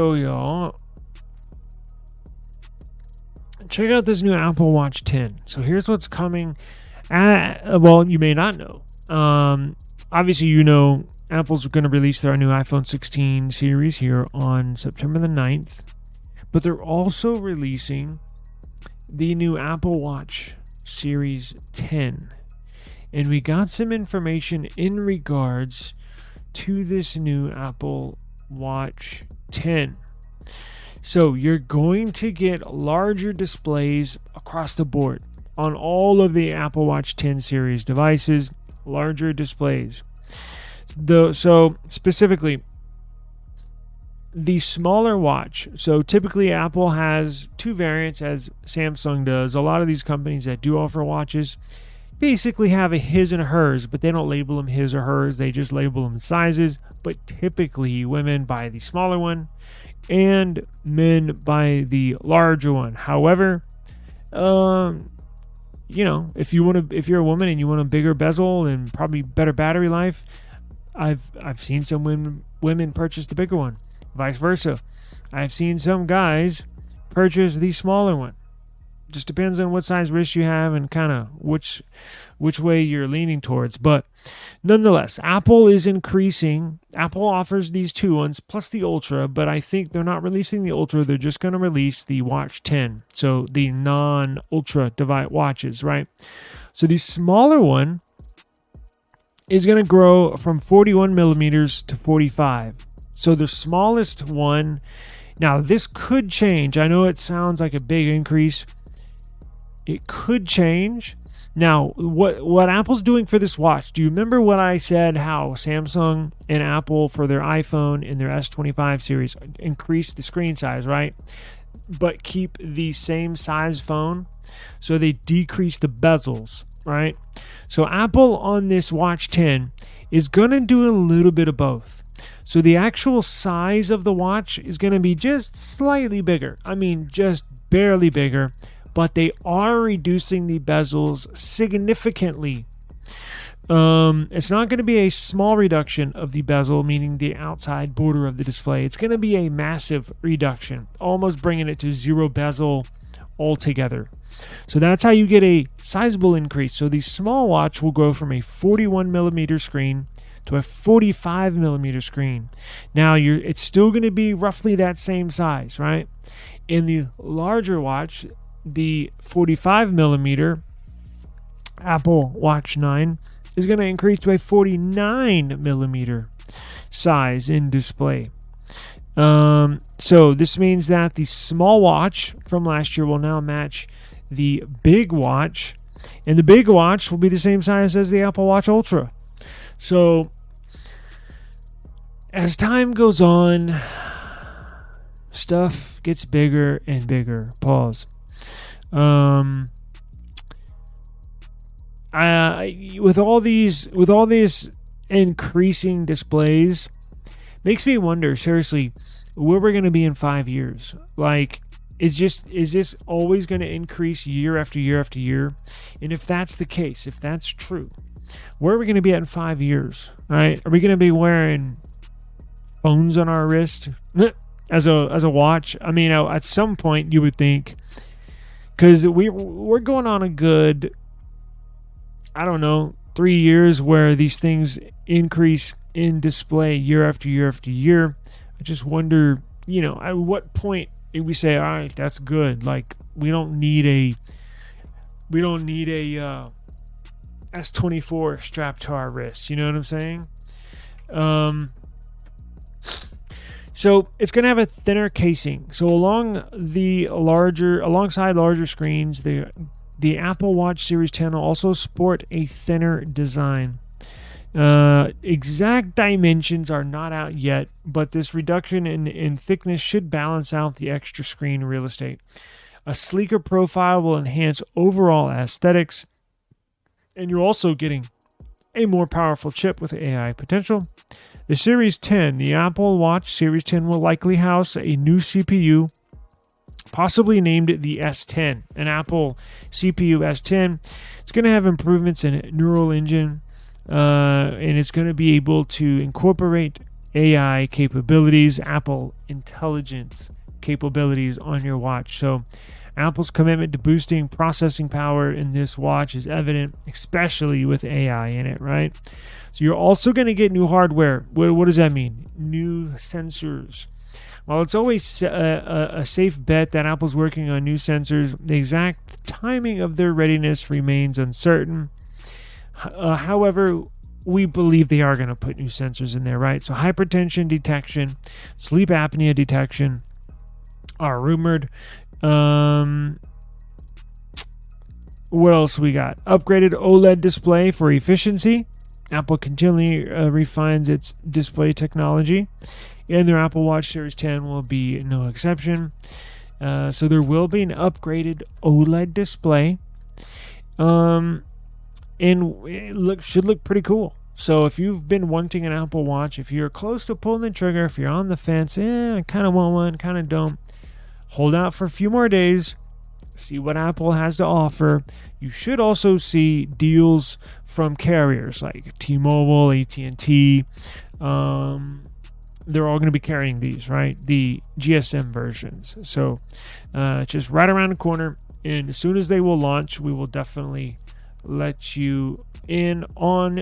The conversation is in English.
So y'all, check out this new Apple Watch 10. So here's what's coming. Well, you may not know. Obviously, you know Apple's going to release their new iPhone 16 series here on September the 9th. But they're also releasing the new Apple Watch Series 10. And we got some information in regards to this new Apple Watch 10. So you're going to get larger displays across the board on all of the Apple Watch 10 series devices, larger displays. So specifically, the smaller watch. So typically Apple has two variants, as Samsung does. A lot of these companies that do offer watches basically have a his and a hers, but they don't label them his or hers. They just label them sizes. But typically women buy the smaller one and men buy the larger one. However, if you're a woman and you want a bigger bezel and probably better battery life, I've seen some women purchase the bigger one. Vice versa. I've seen some guys purchase the smaller one. Just depends on what size wrist you have and kind of which way you're leaning towards. But nonetheless, Apple is increasing. Apple offers these two ones plus the Ultra, but I think they're not releasing the Ultra. They're just going to release the Watch 10. So the non-Ultra device watches, right? So the smaller one is going to grow from 41 millimeters to 45. So the smallest one, now this could change. I know it sounds like a big increase. It could change. Now, what Apple's doing for this watch, do you remember what I said, how Samsung and Apple for their iPhone and their S23 series increased the screen size, right? But keep the same size phone. So they decrease the bezels, right? So Apple on this Watch 10 is going to do a little bit of both. So the actual size of the watch is going to be just slightly bigger. I mean, just barely bigger. But they are reducing the bezels significantly. It's not going to be a small reduction of the bezel, meaning the outside border of the display. It's going to be a massive reduction, almost bringing it to zero bezel altogether. So that's how you get a sizable increase. So the small watch will go from a 41 millimeter screen to a 45 millimeter screen. Now it's still going to be roughly that same size, right? In the larger watch, the 45 millimeter Apple Watch 9 is going to increase to a 49 millimeter size in display. So this means that the small watch from last year will now match the big watch, and the big watch will be the same size as the Apple Watch Ultra. So as time goes on, stuff gets bigger and bigger. Pause. With all these increasing displays, makes me wonder seriously where we're going to be in 5 years. Like, is this always going to increase year after year after year? And if that's the case, if that's true, where are we going to be at in 5 years? Right? Are we going to be wearing phones on our wrist as a watch? I mean, at some point you would think, because we're going on a good, 3 years where these things increase in display year after year after year. I just wonder, at what point we say, all right, that's good. Like, we don't need a S24 strapped to our wrist. You know what I'm saying? So it's going to have a thinner casing. So alongside larger screens, the Apple Watch Series 10 will also sport a thinner design. Exact dimensions are not out yet, but this reduction in thickness should balance out the extra screen real estate. A sleeker profile will enhance overall aesthetics, and you're also getting a more powerful chip with AI potential. The Series 10, the Apple Watch Series 10, will likely house a new CPU, possibly named the S10, an Apple CPU S10. It's going to have improvements in Neural Engine, and it's going to be able to incorporate AI capabilities, Apple Intelligence capabilities on your watch. So Apple's commitment to boosting processing power in this watch is evident, especially with AI in it, right? So you're also going to get new hardware. What does that mean? New sensors. While it's always a safe bet that Apple's working on new sensors, the exact timing of their readiness remains uncertain. However, we believe they are going to put new sensors in there, right? So hypertension detection, sleep apnea detection are rumored. What else we got? Upgraded OLED display for efficiency. Apple continually refines its display technology, and their Apple Watch Series 10 will be no exception. So there will be an upgraded OLED display, and it should look pretty cool. So if you've been wanting an Apple Watch, if you're close to pulling the trigger, if you're on the fence, I kind of want one, kind of don't, hold out for a few more days, see what Apple has to offer. You should also see deals from carriers like T-Mobile, AT&T. They're all going to be carrying these, right? The GSM versions. So just right around the corner. And as soon as they will launch, we will definitely let you in on